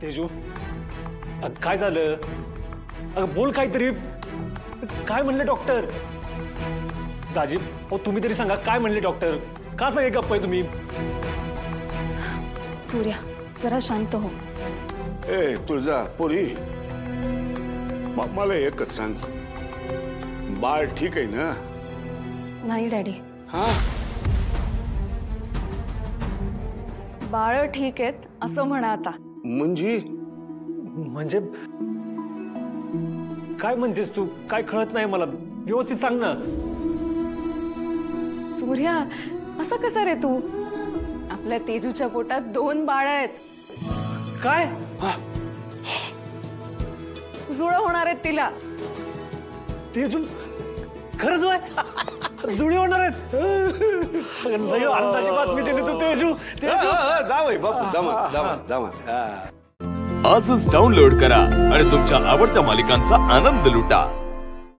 तेजू काय झालं? अगं बोल काहीतरी. काय म्हणले डॉक्टर? दाजी हो तुम्ही तरी सांगा काय म्हणले डॉक्टर? का सांगे गप्प आहे तुम्ही? सूर्या जरा शांत हो. ए तुळजा पोरी, मला एकच सांग, बाळ ठीक आहे ना? नाही डॅडी. हा बाळ ठीक आहेत असं म्हणा आता. म्हणजे काय म्हणतेस तू? काय कळत नाही मला, व्यवस्थित सांग ना. सूर्या असं कसं रे तू? आपल्या तेजूच्या पोटात 2 बाळ आहेत. काय? जुळं होणार आहेत तिला. तेजू खरंच आहे? जुळी होणार आहेत? अंदाजी बातमी दिली तू तेजू. जावय बापू जमा. आजच डाउनलोड करा आणि तुमच्या आवडत्या मालिकांचा आनंद लुटा.